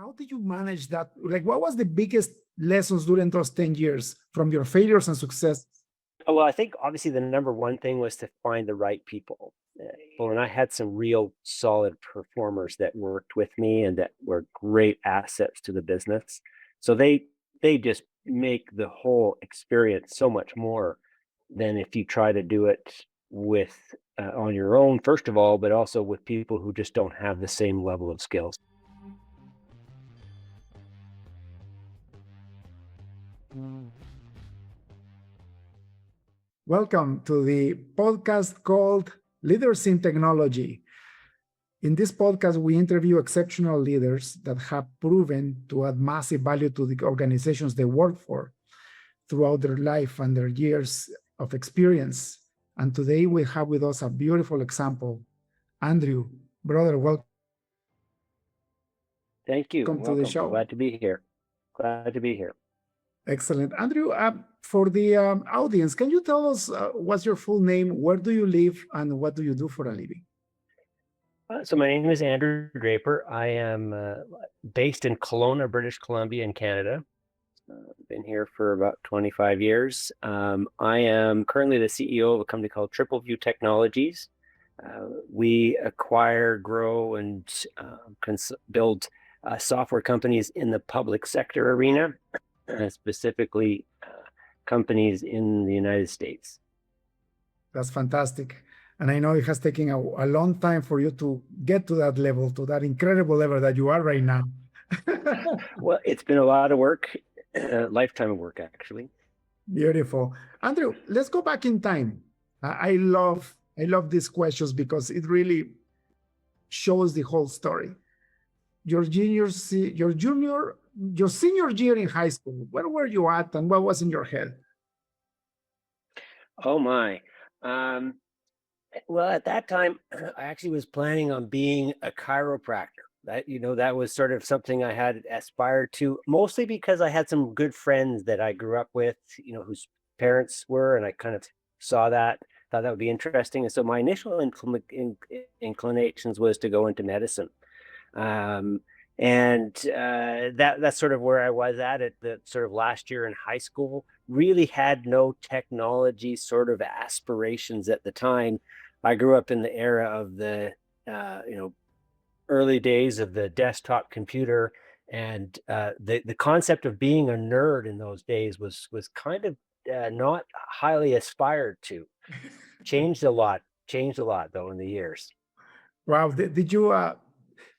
How did you manage that? Like, what was the biggest lessons during those 10 years from your failures and success? Well, I think obviously the number one thing was to find the right people. And I had some real solid performers that worked with me and that were great assets to the business. So they just make the whole experience so much more than if you try to do it with on your own, first of all, but also with people who just don't have the same level of skills. Welcome to the podcast called Leaders in Technology. In this podcast, we interview exceptional leaders that have proven to add massive value to the organizations they work for throughout their life and their years of experience. And today we have with us a beautiful example. Andrew, brother, welcome Thank you. to the Welcome. show. Glad to be here. Glad to be here. Excellent. Andrew, for the audience, can you tell us what's your full name, where do you live, and what do you do for a living? So my name is Andrew Draper. I am based in Kelowna, British Columbia in Canada. Been here for about 25 years. I am currently the CEO of a company called Triple View Technologies. We acquire, grow, and build software companies in the public sector arena, specifically companies in the United States. That's fantastic. And I know it has taken a long time for you to get to that level, to that incredible level that you are right now. Well, it's been a lot of work, a lifetime of work, actually. Beautiful. Andrew, let's go back in time. I love these questions because it really shows the whole story. Your senior year in high school, where were you at and what was in your head? Oh my. Well, at that time, I actually was planning on being a chiropractor. That was sort of something I had aspired to, mostly because I had some good friends that I grew up with, whose parents were, and I kind of saw that, thought that would be interesting. And so my initial inclinations was to go into medicine. And that's sort of where I was at the sort of last year in high school. Really had no technology sort of aspirations at the time. I grew up in the era of the early days of the desktop computer, and the concept of being a nerd in those days was kind of not highly aspired to. Changed a lot though in the years. Wow. Did you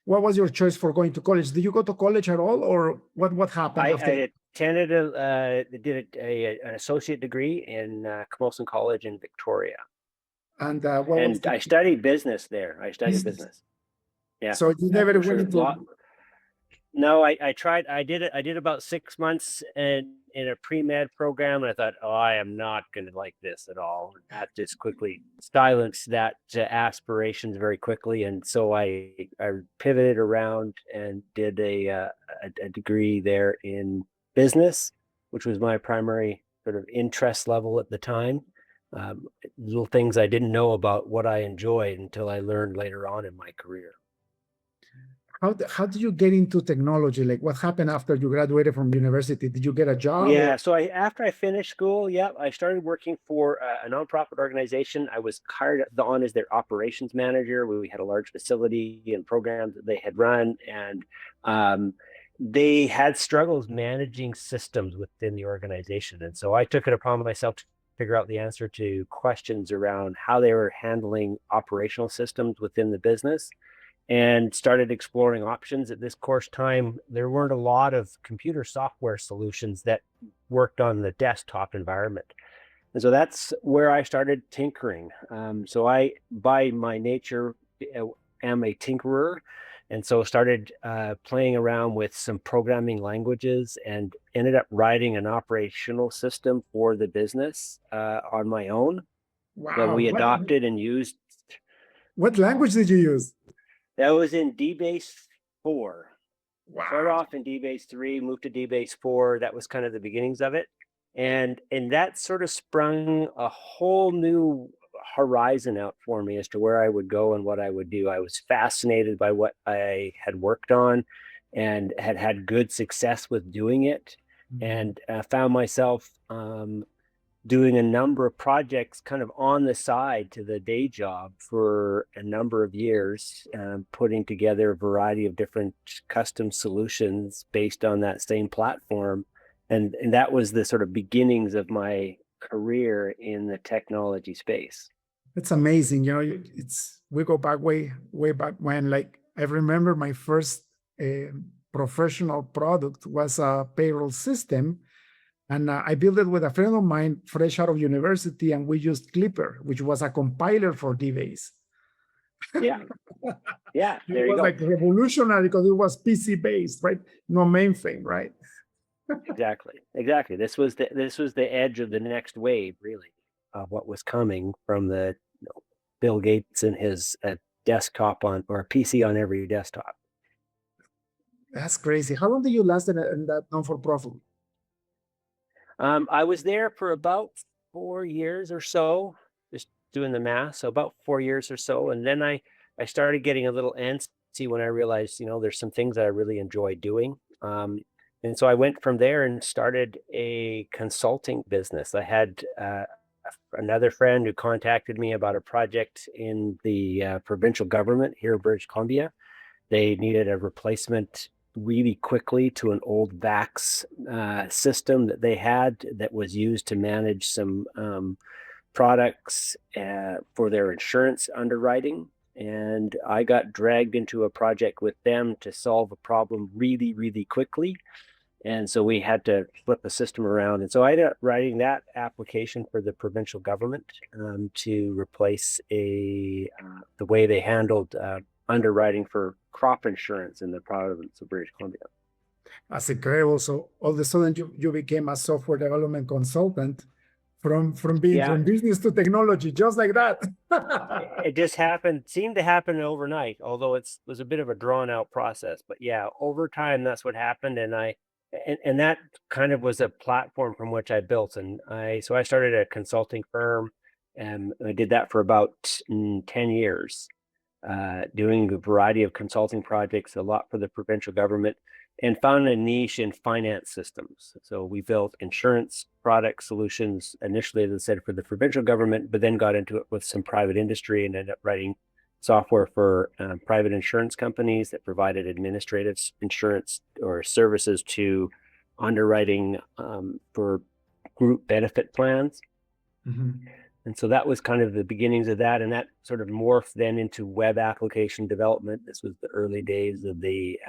what was your choice for going to college? Did you go to college at all, or what happened after? I attended an associate degree in Camosun College in Victoria, And what was and the I studied business there. I studied business? business. Yeah, So you never sure. went into. No, I tried. I did it. I did about 6 months in a pre-med program, and I thought, oh, I am not going to like this at all. And that just quickly silenced that aspirations very quickly, and so I pivoted around and did a degree there in business, which was my primary sort of interest level at the time. Little things I didn't know about what I enjoyed until I learned later on in my career. How did you get into technology? Like, what happened after you graduated from university? Did you get a job? Yeah, so after I finished school, I started working for a nonprofit organization. I was hired on as their operations manager. We had a large facility and programs that they had run, and they had struggles managing systems within the organization. And so I took it upon myself to figure out the answer to questions around how they were handling operational systems within the business, and started exploring options. At this course time, there weren't a lot of computer software solutions that worked on the desktop environment. And so that's where I started tinkering. So I, by my nature, am a tinkerer. And so started playing around with some programming languages and ended up writing an operational system for the business on my own that Wow. we adopted and used. What language did you use? That was in DBase 4. Started Wow. off in DBase 3, moved to DBase 4. That was kind of the beginnings of it. And that sort of sprung a whole new horizon out for me as to where I would go and what I would do. I was fascinated by what I had worked on, and had had good success with doing it, and found myself doing a number of projects kind of on the side to the day job for a number of years, putting together a variety of different custom solutions based on that same platform. And that was the sort of beginnings of my career in the technology space. It's amazing. It's we go back way back when. Like I remember my first professional product was a payroll system, and I built it with a friend of mine, fresh out of university, and we used Clipper, which was a compiler for DBase. Yeah, yeah, It there you was go. like revolutionary because it was PC based, right? No mainframe, right? Exactly. This was the edge of the next wave, really, of what was coming from the Bill Gates and his desktop on or a PC on every desktop. That's crazy. How long did you last in that non-for-profit? I was there for about 4 years or so, just doing the math. So about 4 years or so, and then I started getting a little antsy when I realized, there's some things that I really enjoy doing. And so I went from there and started a consulting business. I had another friend who contacted me about a project in the provincial government here in British Columbia. They needed a replacement really quickly to an old VAX system that they had that was used to manage some products for their insurance underwriting. And I got dragged into a project with them to solve a problem really, really quickly. And so we had to flip the system around. And so I ended up writing that application for the provincial government to replace the way they handled underwriting for crop insurance in the province of British Columbia. That's incredible. So all of a sudden you became a software development consultant from being Yeah, from business to technology, just like that. it just seemed to happen overnight, although it was a bit of a drawn out process. But yeah, over time, that's what happened. And that kind of was a platform from which I built. So I started a consulting firm, and I did that for about 10 years, doing a variety of consulting projects, a lot for the provincial government, and found a niche in finance systems. So we built insurance product solutions initially, as I said, for the provincial government, but then got into it with some private industry and ended up writing software for private insurance companies that provided administrative insurance or services to underwriting for group benefit plans. Mhm. And so that was kind of the beginnings of that. And that sort of morphed then into web application development. This was the early days of the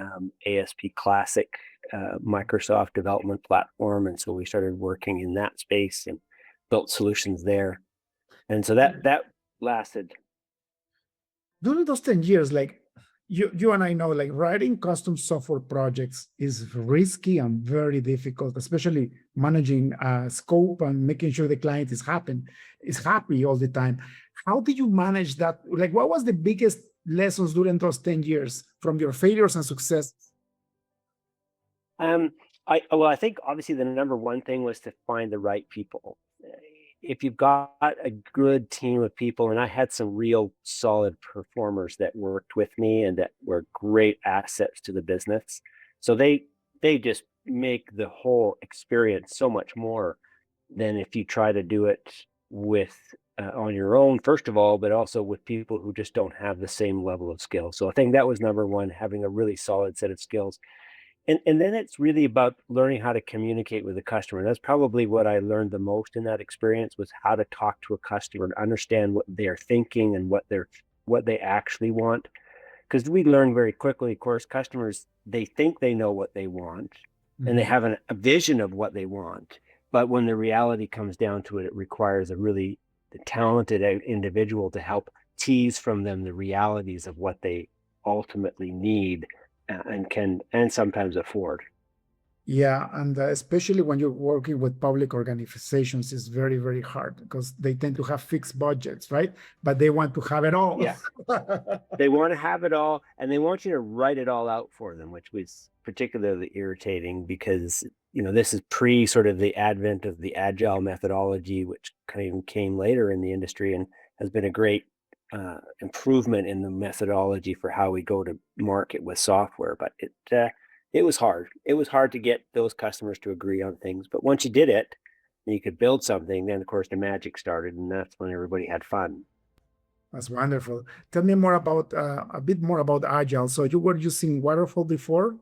ASP Classic Microsoft development platform. And so we started working in that space and built solutions there. And so that lasted. During those 10 years, like you and I know, like writing custom software projects is risky and very difficult, especially managing scope and making sure the client is happy all the time. How did you manage that? Like, what was the biggest lessons during those 10 years from your failures and success? I think obviously the number one thing was to find the right people. If you've got a good team of people, and I had some real solid performers that worked with me and that were great assets to the business. So they just make the whole experience so much more than if you try to do it with on your own, first of all, but also with people who just don't have the same level of skill. So I think that was number one, having a really solid set of skills. And then it's really about learning how to communicate with the customer. That's probably what I learned the most in that experience, was how to talk to a customer and understand what they're thinking and what they actually want. Because we learn very quickly, of course, customers, they think they know what they want and they have a vision of what they want. But when the reality comes down to it, it requires a really talented individual to help tease from them the realities of what they ultimately need and can and sometimes afford. Yeah, and especially when you're working with public organizations, it's very, very hard because they tend to have fixed budgets, right? But they want to have it all. Yeah, they want to have it all, and they want you to write it all out for them, which was particularly irritating because this is pre sort of the advent of the agile methodology, which kind of came later in the industry and has been a great improvement in the methodology for how we go to market with software. But It was hard. It was hard to get those customers to agree on things. But once you did it, and you could build something, then of course the magic started, and that's when everybody had fun. That's wonderful. Tell me more about a bit more about Agile. So you were using waterfall before,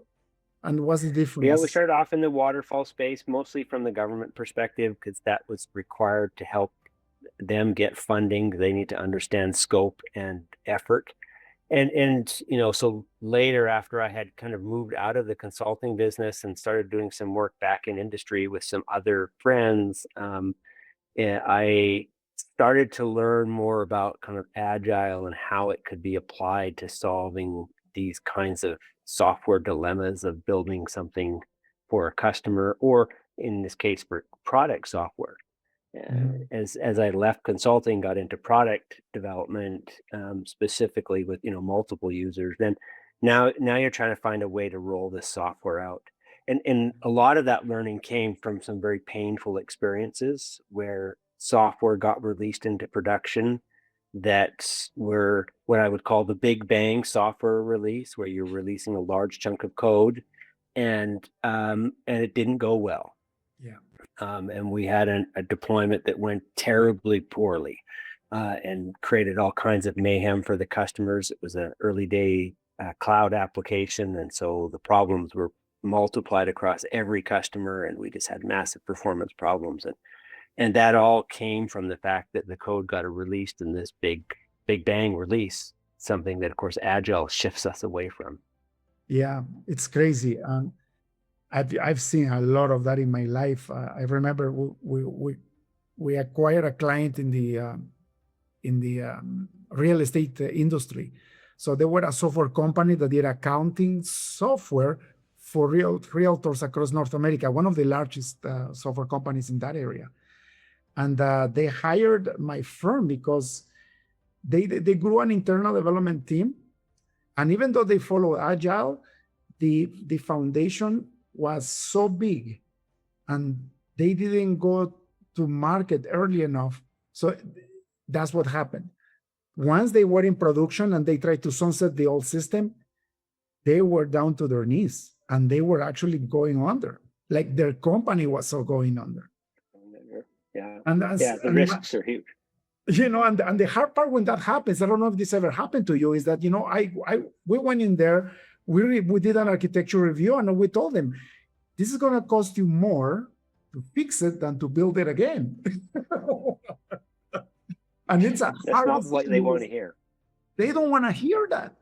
and what's the Yeah, we difference? started off in the waterfall space, mostly from the government perspective, because that was required to help them get funding. They need to understand scope and effort. And so later, after I had kind of moved out of the consulting business and started doing some work back in industry with some other friends, I started to learn more about kind of agile and how it could be applied to solving these kinds of software dilemmas of building something for a customer, or in this case for product software. Mhm. As I left consulting, got into product development, specifically with multiple users. Then now you're trying to find a way to roll this software out, and a lot of that learning came from some very painful experiences where software got released into production that were what I would call the big bang software release, where you're releasing a large chunk of code, and it didn't go well. Yeah. And we had a deployment that went terribly poorly, and created all kinds of mayhem for the customers. It was an early day cloud application, and so the problems were multiplied across every customer, and we just had massive performance problems. And that all came from the fact that the code got released in this big bang release, something that, of course, Agile shifts us away from. Yeah, it's crazy. I've seen a lot of that in my life. I remember we acquired a client in the real estate industry. So they were a software company that did accounting software for realtors across North America, one of the largest software companies in that area. And they hired my firm because they grew an internal development team. And even though they follow Agile, the foundation was so big and they didn't go to market early enough. So that's what happened. Once they were in production and they tried to sunset the old system, they were down to their knees and they were actually going under. Like their company was so going under. Yeah, And the risks are huge. And the hard part when that happens, I don't know if this ever happened to you, is that we went in there, we did an architecture review, and we told them this is going to cost you more to fix it than to build it again. And it's a That's hard not what they want to hear. They don't want to hear that.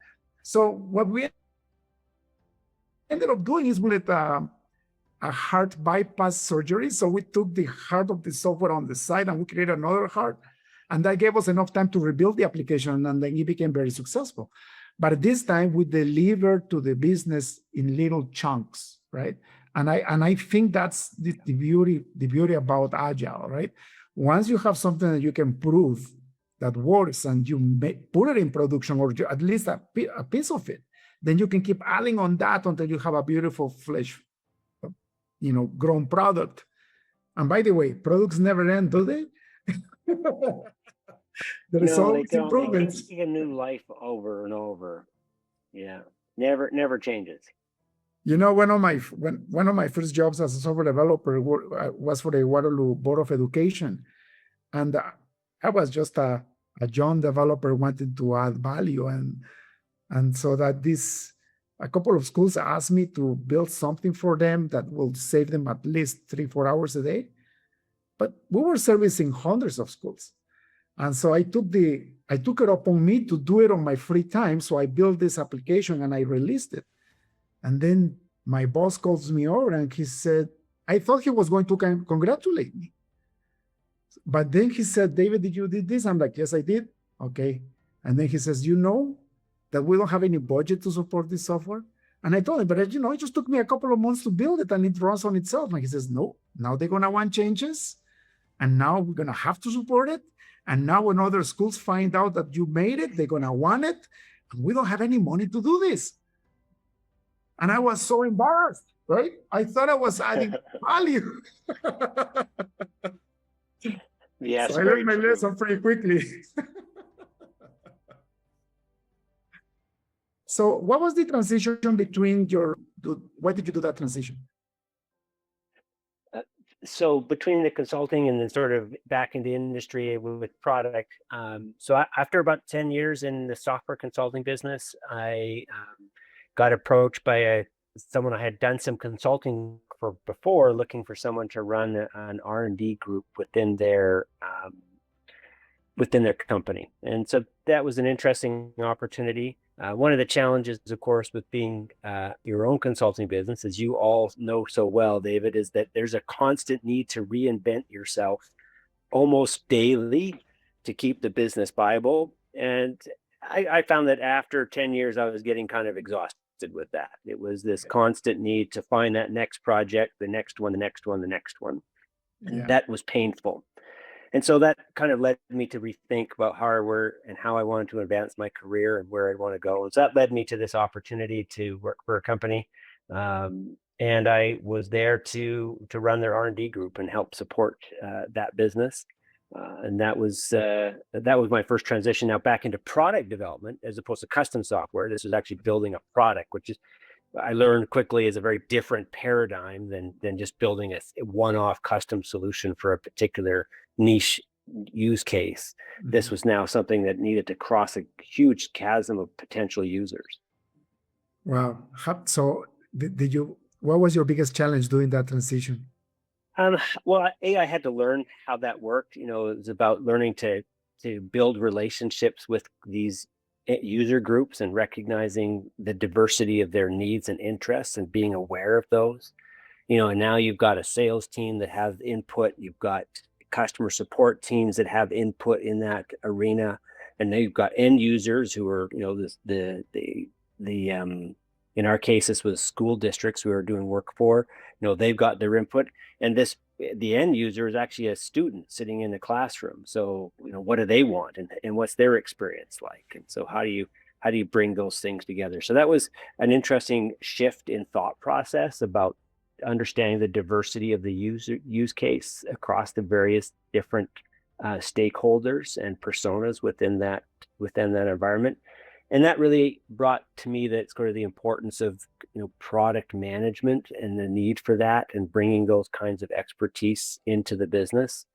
So what we ended up doing is we did a heart bypass surgery. So we took the heart of the software on the side and we created another heart. And that gave us enough time to rebuild the application, and then it became very successful. But this time we delivered to the business in little chunks, right? And I think that's the beauty about Agile, right? Once you have something that you can prove that works and you put it in production, or at least a piece of it, then you can keep adding on that until you have a beautiful grown product. And by the way, products never end, do they? There's always improvements. They take a new life over and over. Yeah, never changes. One of my first jobs as a software developer was for the Waterloo Board of Education, and I was just a young developer wanting to add value, and so that a couple of schools asked me to build something for them that will save them at least 3-4 hours a day, but we were servicing hundreds of schools. And so I took it upon me to do it on my free time. So I built this application and I released it. And then my boss calls me over and he said, I thought he was going to congratulate me. But then he said, David, did you did this? I'm like, yes, I did. Okay. And then he says, you know that we don't have any budget to support this software? And I told him, but it just took me a couple of months to build it and it runs on itself. And he says, no, now they're going to want changes. And now we're going to have to support it. And now when other schools find out that you made it, they're going to want it. And we don't have any money to do this. And I was so embarrassed, right? I thought I was adding value. Yes, so I learned my lesson pretty quickly. So what was the transition between why did you do that transition? So between the consulting and then sort of back in the industry with product, after about 10 years in the software consulting business, I got approached by someone I had done some consulting for before, looking for someone to run an R&D group within their company. And so that was an interesting opportunity. One of the challenges, of course, with being your own consulting business, as you all know so well, David, is that there's a constant need to reinvent yourself almost daily to keep the business viable. And I found that after 10 years, I was getting kind of exhausted with that. It was this constant need to find that next project, the next one, the next one, the next one. And that was painful. And so that kind of led me to rethink about how I were and how I wanted to advance my career and where I'd want to go. And so that led me to this opportunity to work for a company. And I was there to run their R&D group and help support that business. And that was my first transition now back into product development as opposed to custom software. This was actually building a product, which is I learned quickly is a very different paradigm than just building a one-off custom solution for a particular niche use case. Mm-hmm. This was now something that needed to cross a huge chasm of potential users. Wow. So what was your biggest challenge doing that transition? Well, I had to learn how that worked. It was about learning to build relationships with these user groups and recognizing the diversity of their needs and interests and being aware of those. And now you've got a sales team that has input. You've got customer support teams that have input in that arena, and then you've got end users who are, in our case, this was school districts we were doing work for. They've got their input, and the end user is actually a student sitting in the classroom. So, what do they want, and what's their experience like? And so, how do you bring those things together? So that was an interesting shift in thought process about understanding the diversity of the use case across the various different stakeholders and personas within that environment. And that really brought to me that sort of the importance of product management and the need for that and bringing those kinds of expertise into the business.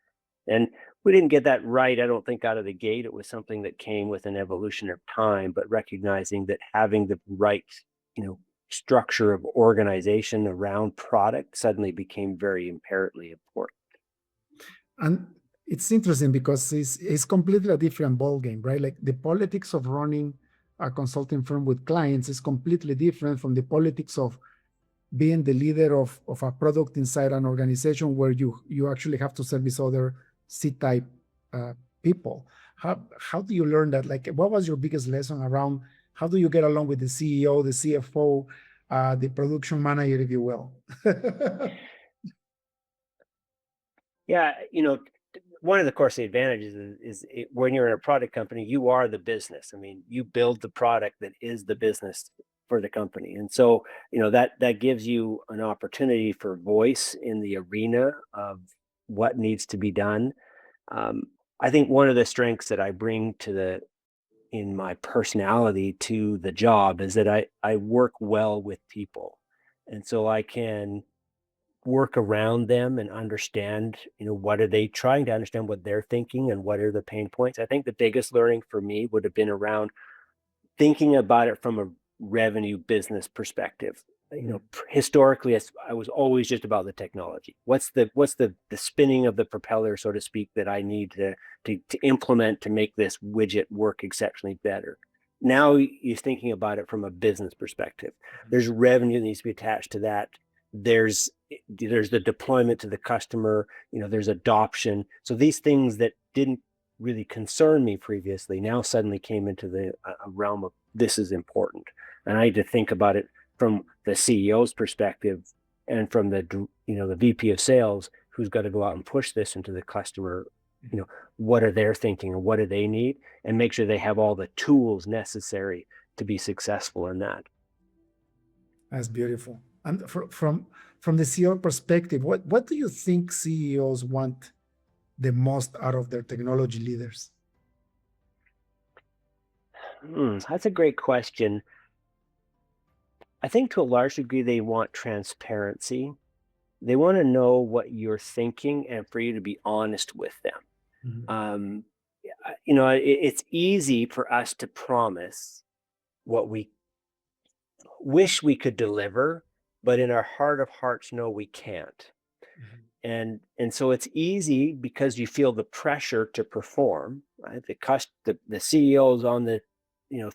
And we didn't get that right, I don't think, out of the gate. It was something that came with an evolution of time, but recognizing that having the right structure of organization around product suddenly became very imperatively important. And it's interesting because it's completely a different ballgame, right? Like the politics of running a consulting firm with clients is completely different from the politics of being the leader of a product inside an organization where you actually have to service other C-type people. How do you learn that? Like, what was your biggest lesson around how do you get along with the CEO, the CFO, the production manager, if you will? Yeah, one of the course the advantages is when you're in a product company, you are the business. I mean, you build the product that is the business for the company. And so, that gives you an opportunity for voice in the arena of what needs to be done. I think one of the strengths that I bring in my personality to the job is that I work well with people. And so I can work around them and understand, what are they trying to understand what they're thinking and what are the pain points. I think the biggest learning for me would have been around thinking about it from a revenue business perspective. Historically, I was always just about the technology. What's the spinning of the propeller, so to speak, that I need to implement to make this widget work exceptionally better. Now you're thinking about it from a business perspective. There's revenue that needs to be attached to that. There's the deployment to the customer, there's adoption. So these things that didn't really concern me previously now suddenly came into the realm of this is important. And I had to think about it from the CEO's perspective and from the VP of sales who's got to go out and push this into the customer. What are they thinking and what do they need, and make sure they have all the tools necessary to be successful in that. That's beautiful. And from the CEO perspective, what do you think CEOs want the most out of their technology leaders? That's a great question. I think to a large degree, they want transparency. They want to know what you're thinking and for you to be honest with them. Um, it's easy for us to promise what we wish we could deliver, but in our heart of hearts, know we can't. And so it's easy because you feel the pressure to perform, right? The CEO's on the,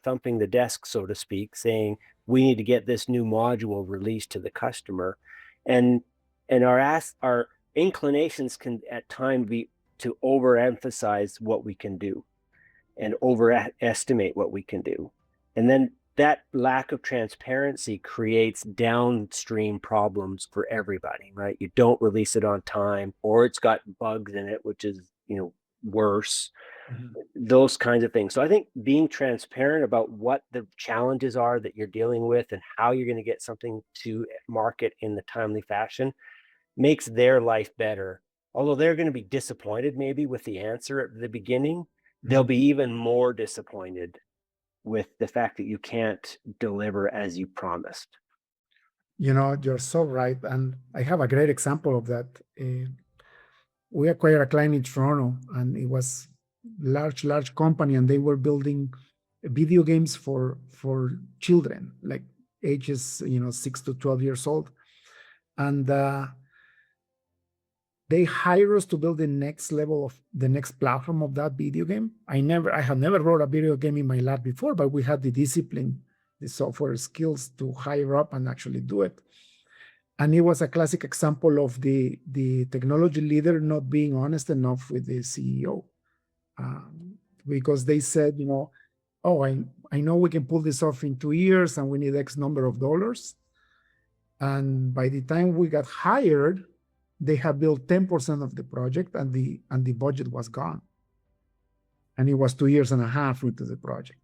thumping the desk, so to speak, saying we need to get this new module released to the customer, and our inclinations can at times be to overemphasize what we can do and overestimate what we can do, and then that lack of transparency creates downstream problems for everybody, right? You don't release it on time, or it's got bugs in it, which is, worse, those kinds of things. So I think being transparent about what the challenges are that you're dealing with and how you're going to get something to market in the timely fashion makes their life better. Although they're going to be disappointed maybe with the answer at the beginning, they'll be even more disappointed with the fact that you can't deliver as you promised. You're so right. And I have a great example of that. We acquired a client in Toronto, and it was large company, and they were building video games for children, like ages 6 to 12 years old. And they hire us to build the next level of the next platform of that video game. I have never wrote a video game in my lab before, but we had the discipline, the software skills to hire up and actually do it. And it was a classic example of the technology leader not being honest enough with the CEO, because they said, oh, I know we can pull this off in 2 years and we need X number of dollars. And by the time we got hired, they had built 10% of the project, and the budget was gone. And it was 2 years and a half into the project.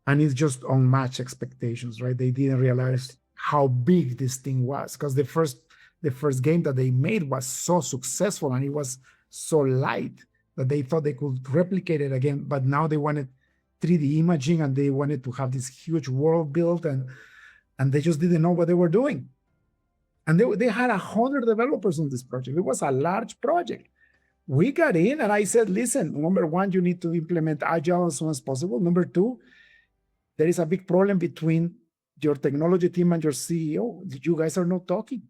And it's just unmatched expectations, right? They didn't realize how big this thing was, because the first game that they made was so successful and it was so light that they thought they could replicate it again. But now they wanted 3D imaging, and they wanted to have this huge world built, and they just didn't know what they were doing. And they had 100 developers on this project. It was a large project. We got in, and I said, listen, number one, you need to implement Agile as soon as possible. Number two, there is a big problem between your technology team and your CEO. You guys are not talking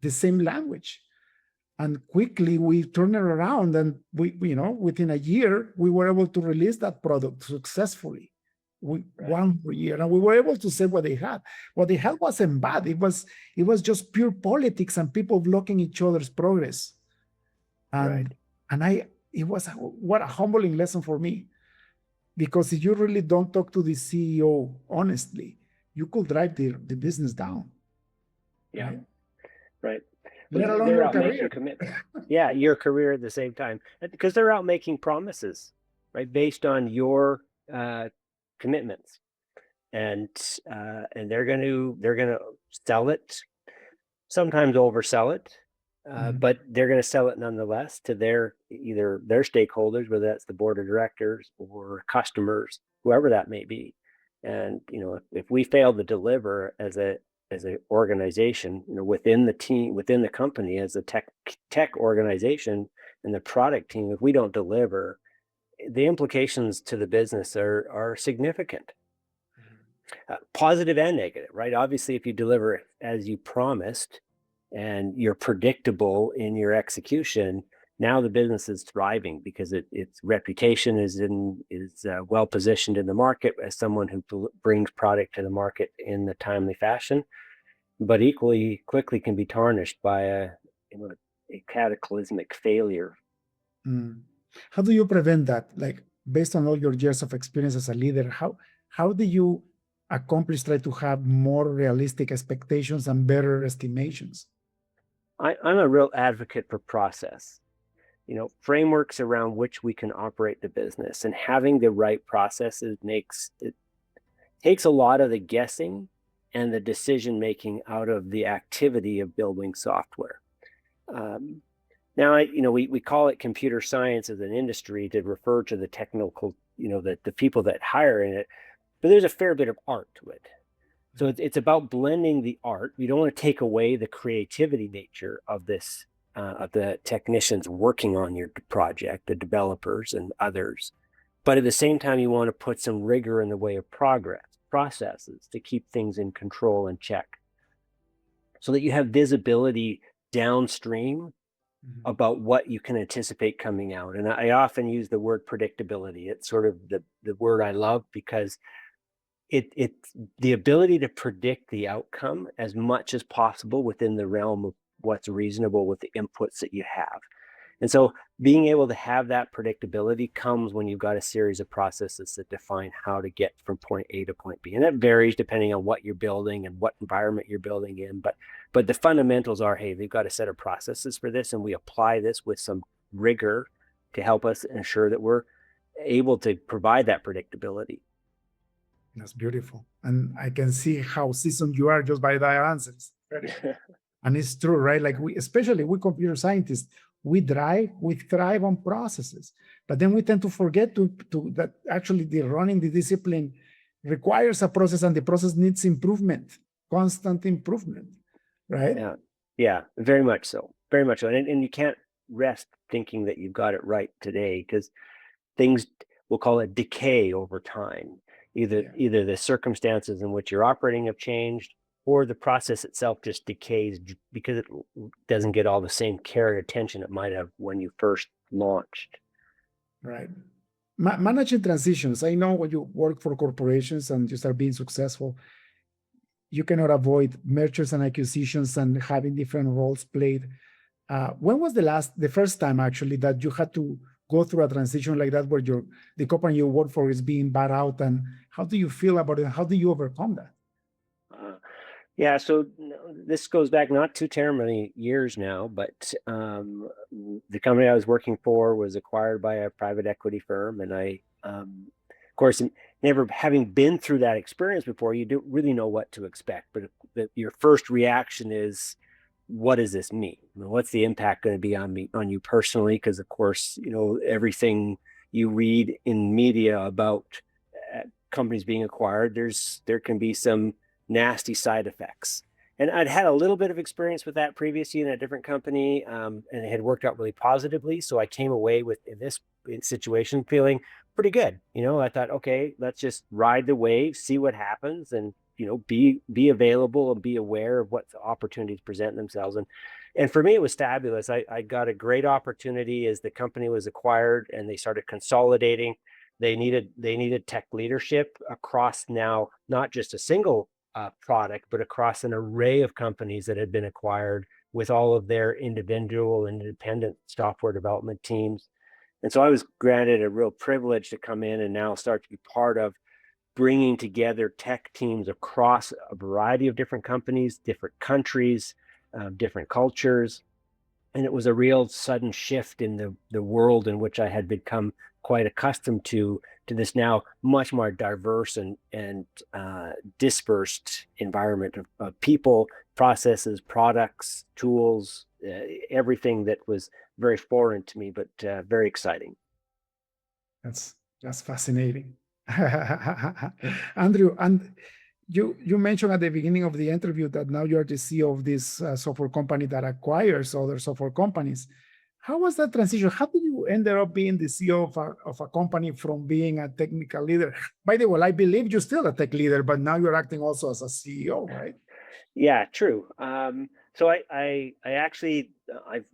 the same language. And quickly we turned it around, and we within a year, we were able to release that product successfully. One year, and we were able to say what they had. What they had wasn't bad. It was just pure politics and people blocking each other's progress. And it was what a humbling lesson for me, because if you really don't talk to the CEO honestly, you could drive the business down. Yeah, right. Let alone your career. Yeah, your career at the same time, because they're out making promises, right, based on your commitments, and they're going to sell it, sometimes oversell it, but they're going to sell it nonetheless to either their stakeholders, whether that's the board of directors or customers, whoever that may be. And if we fail to deliver as an organization, within the team, within the company, as a tech organization and the product team, if we don't deliver, the implications to the business are significant, positive and negative, right? Obviously, if you deliver as you promised and you're predictable in your execution, now the business is thriving because its reputation is well positioned in the market as someone who brings product to the market in the timely fashion, but equally quickly can be tarnished by a cataclysmic failure. How do you prevent that? Like, based on all your years of experience as a leader, how do you try to have more realistic expectations and better estimations? I'm a real advocate for process, frameworks around which we can operate the business, and having the right processes takes a lot of the guessing and the decision making out of the activity of building software. Now, we call it computer science as an industry to refer to the technical, the people that hire in it, but there's a fair bit of art to it. So it's about blending the art. We don't want to take away the creativity nature of this, of the technicians working on your project, the developers and others. But at the same time, you want to put some rigor in the way of processes to keep things in control and check, so that you have visibility downstream about what you can anticipate coming out. And I often use the word predictability. It's sort of the word I love, because it's the ability to predict the outcome as much as possible within the realm of what's reasonable with the inputs that you have. And so being able to have that predictability comes when you've got a series of processes that define how to get from point A to point B. And that varies depending on what you're building and what environment you're building in. But the fundamentals are, hey, they've got a set of processes for this, and we apply this with some rigor to help us ensure that we're able to provide that predictability. That's beautiful. And I can see how seasoned you are just by that answers. And it's true, right? Like especially we computer scientists, we thrive on processes, but then we tend to forget to that actually the running the discipline requires a process, and the process needs improvement, constant improvement, right? Yeah, very much so. Very much so. And you can't rest thinking that you've got it right today, because things, we'll call it, decay over time. Either the circumstances in which you're operating have changed, or the process itself just decays because it doesn't get all the same care and attention it might have when you first launched. Right. Managing transitions. I know when you work for corporations and you start being successful, you cannot avoid mergers and acquisitions and having different roles played. When was the first time actually that you had to go through a transition like that, where the company you work for is being bought out, and how do you feel about it? How do you overcome that? Yeah, so this goes back not too terribly years now, but the company I was working for was acquired by a private equity firm, and I, of course, never having been through that experience before, you don't really know what to expect. But your first reaction is, what does this mean? What's the impact going to be on you personally? Because of course, everything you read in media about companies being acquired, there can be some nasty side effects. And I'd had a little bit of experience with that previously in a different company, and it had worked out really positively. So I came away in this situation feeling pretty good. I thought, okay, let's just ride the wave, see what happens, and be available and be aware of what the opportunities present themselves. And for me, it was fabulous. I got a great opportunity as the company was acquired and they started consolidating. They needed tech leadership across now, not just a single product, but across an array of companies that had been acquired with all of their individual and independent software development teams. And so I was granted a real privilege to come in and now start to be part of bringing together tech teams across a variety of different companies, different countries, different cultures. And it was a real sudden shift in the world in which I had become quite accustomed to this now much more diverse and dispersed environment of people, processes, products, tools, everything that was very foreign to me, but very exciting. That's fascinating. Andrew, and you mentioned at the beginning of the interview that now you're the CEO of this software company that acquires other software companies. How was that transition? How did you end up being the CEO of a company from being a technical leader? By the way, I believe you're still a tech leader, but now you're acting also as a CEO, right? Yeah, true. So I actually, I've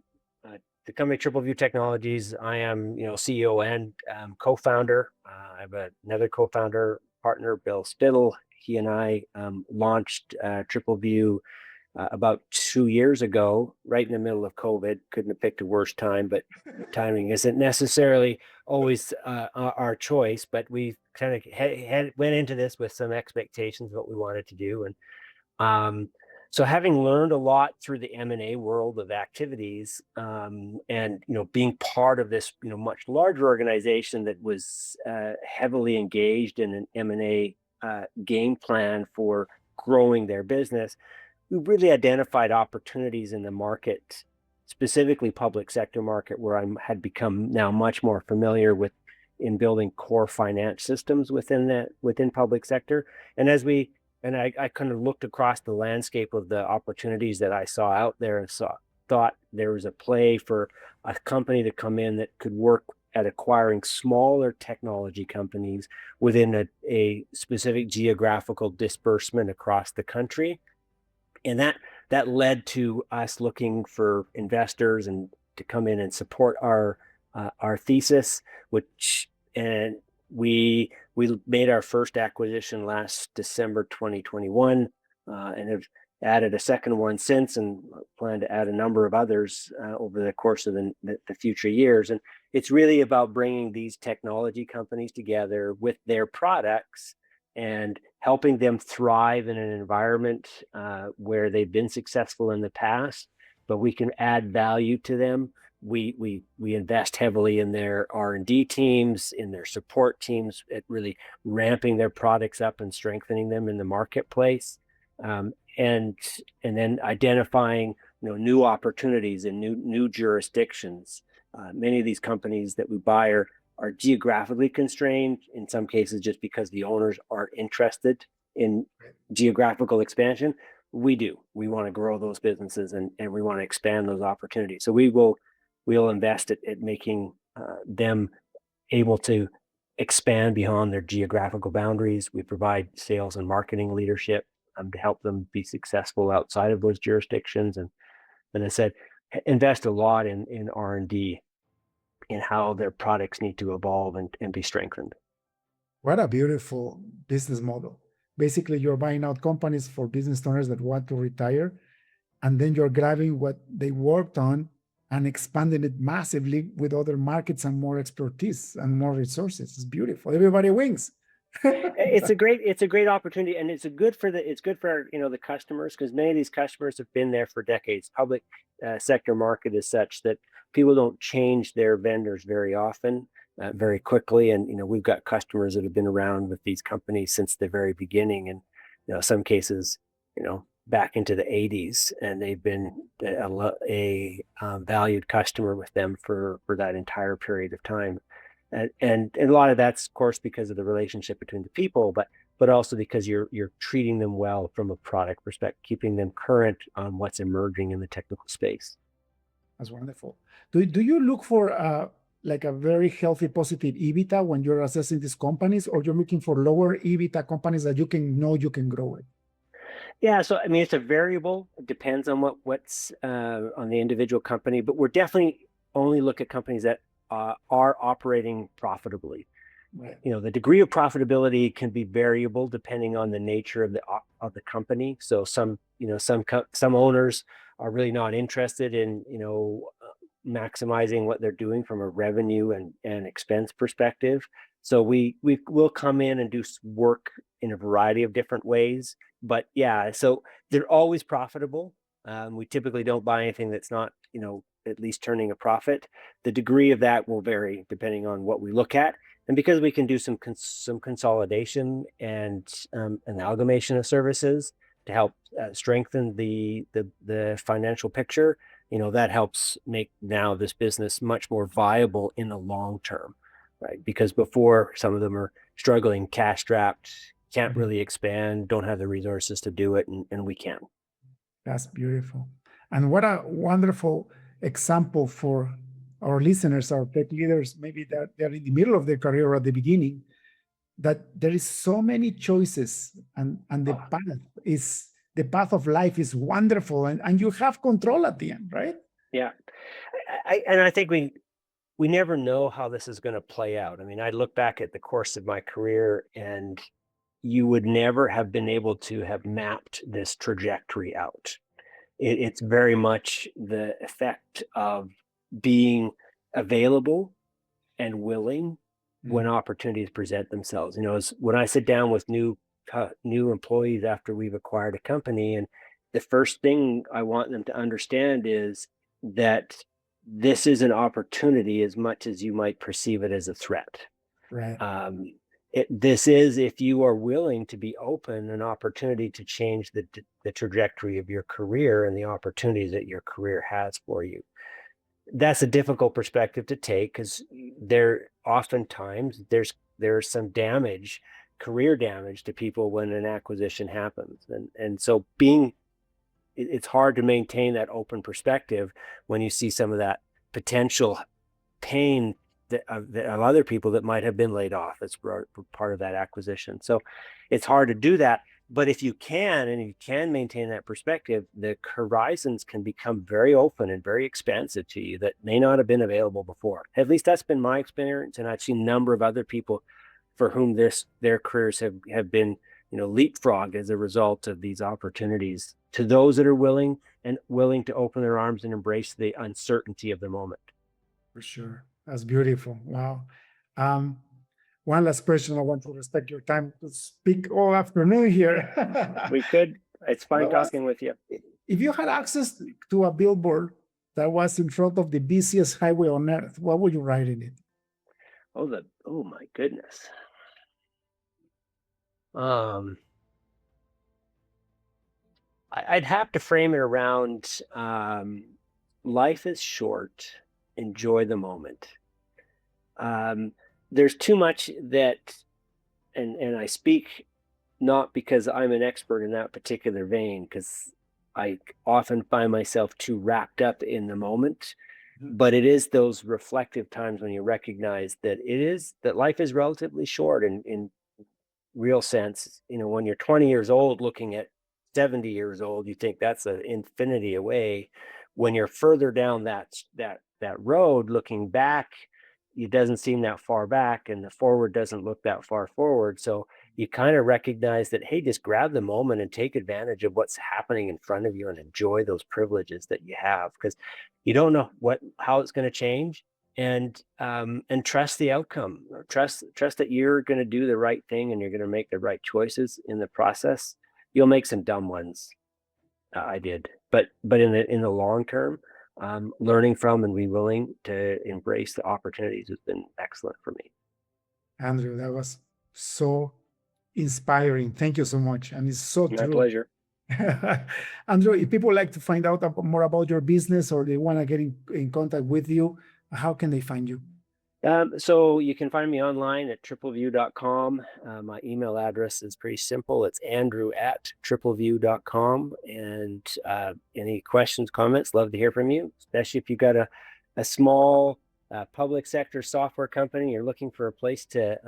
the company Triple View Technologies. I am, CEO and co-founder. I have another co-founder partner, Bill Spittle. He and I launched Triple View about 2 years ago, right in the middle of COVID. Couldn't have picked a worse time, but timing isn't necessarily always our choice. But we kind of went into this with some expectations of what we wanted to do, and so having learned a lot through the M&A world of activities, and being part of this much larger organization that was heavily engaged in an M&A game plan for growing their business, we really identified opportunities in the market, specifically public sector market, where I had become now much more familiar with in building core finance systems within public sector. And as we and I kind of looked across the landscape of the opportunities that I saw out there and thought there was a play for a company to come in that could work at acquiring smaller technology companies within a specific geographical disbursement across the country. And that led to us looking for investors and to come in and support our thesis, which and we made our first acquisition last December 2021, and have added a second one since, and plan to add a number of others over the course of the future years. And it's really about bringing these technology companies together with their products and helping them thrive in an environment where they've been successful in the past, but we can add value to them. We invest heavily in their R&D teams, in their support teams, at really ramping their products up and strengthening them in the marketplace, and then identifying new opportunities in new jurisdictions. Many of these companies that we buy are geographically constrained, in some cases just because the owners aren't interested in geographical expansion. We want to grow those businesses, and we want to expand those opportunities. So we'll invest at making them able to expand beyond their geographical boundaries. We provide sales and marketing leadership to help them be successful outside of those jurisdictions. And I said, invest a lot in R&D, in how their products need to evolve and be strengthened. What a beautiful business model. Basically, you're buying out companies for business owners that want to retire, and then you're grabbing what they worked on and expanding it massively with other markets and more expertise and more resources. It's beautiful. Everybody wins. It's a great opportunity, and it's good for the customers, because many of these customers have been there for decades. Public sector market is such that people don't change their vendors very often, very quickly. And we've got customers that have been around with these companies since the very beginning, and some cases back into the 80s, and they've been a valued customer with them for that entire period of time. And a lot of that's, of course, because of the relationship between the people, but also because you're treating them well from a product perspective, keeping them current on what's emerging in the technical space. That's wonderful. Do you look for like a very healthy positive EBITDA when you're assessing these companies, or you're looking for lower EBITDA companies that you can grow it? Yeah, so I mean, it's a variable. It depends on what's on the individual company, but we're definitely only look at companies that are operating profitably. Right. The degree of profitability can be variable depending on the nature of the company. So some owners are really not interested in maximizing what they're doing from a revenue and expense perspective. So we will come in and do work in a variety of different ways. But yeah, so they're always profitable. We typically don't buy anything that's not at least turning a profit. The degree of that will vary depending on what we look at. And because we can do some consolidation and amalgamation of services to help strengthen the financial picture, that helps make now this business much more viable in the long term, right? Because before, some of them are struggling, cash strapped, can't really expand, don't have the resources to do it, and we can. That's beautiful. And what a wonderful example for our listeners, our tech leaders, maybe that they're in the middle of their career or at the beginning, that there is so many choices, and the path of life is wonderful, and you have control at the end, right? Yeah. I think we never know how this is going to play out. I mean, I look back at the course of my career, and you would never have been able to have mapped this trajectory out. It's very much the effect of being available and willing when opportunities present themselves. When I sit down with new employees after we've acquired a company, and the first thing I want them to understand is that this is an opportunity as much as you might perceive it as a threat. Right. This is, if you are willing to be open, an opportunity to change the trajectory of your career and the opportunities that your career has for you. That's a difficult perspective to take, because oftentimes there's some damage career damage to people when an acquisition happens. And so it's hard to maintain that open perspective when you see some of that potential pain of other people that might have been laid off as part of that acquisition. So it's hard to do that. But if you can, and you can maintain that perspective, the horizons can become very open and very expansive to you that may not have been available before. At least that's been my experience. And I've seen a number of other people for whom their careers have been, leapfrogged as a result of these opportunities, to those that are willing to open their arms and embrace the uncertainty of the moment. For sure. That's beautiful. Wow. One last question. I want to respect your time to speak all afternoon here. We could. It's fine talking with you. If you had access to a billboard that was in front of the busiest highway on earth, what would you write in it? Oh my goodness. I'd have to frame it around life is short, enjoy the moment. There's too much that, and I speak not because I'm an expert in that particular vein, because I often find myself too wrapped up in the moment, but it is those reflective times when you recognize that life is relatively short in real sense. When you're 20 years old looking at 70 years old, you think that's an infinity away. When you're further down that road looking back, it doesn't seem that far back, and the forward doesn't look that far forward. So you kind of recognize that, hey, just grab the moment and take advantage of what's happening in front of you and enjoy those privileges that you have, because you don't know how it's going to change. And trust the outcome. Trust that you're going to do the right thing and you're going to make the right choices in the process. You'll make some dumb ones. I did, but in the long term, learning from and be willing to embrace the opportunities has been excellent for me. Andrew, that was so inspiring. Thank you so much. And it's so My true. pleasure. Andrew, if people like to find out more about your business or they want to get in contact with you, how can they find you? So you can find me online at tripleview.com. My email address is pretty simple. It's andrew@tripleview.com. And any questions, comments, love to hear from you, especially if you've got a small public sector software company, you're looking for a place to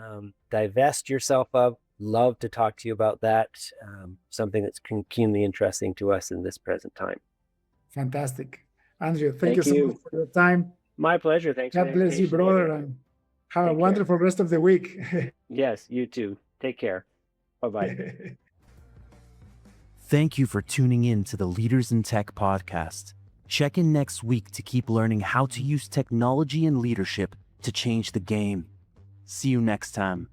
divest yourself of. Love to talk to you about that. Something that's keenly interesting to us in this present time. Fantastic. Andrew, thank you so much for your time. My pleasure. Thanks. God bless you, brother, and have a wonderful rest of the week. Yes, you too. Take care. Bye-bye. Thank you for tuning in to the Leaders in Tech podcast. Check in next week to keep learning how to use technology and leadership to change the game. See you next time.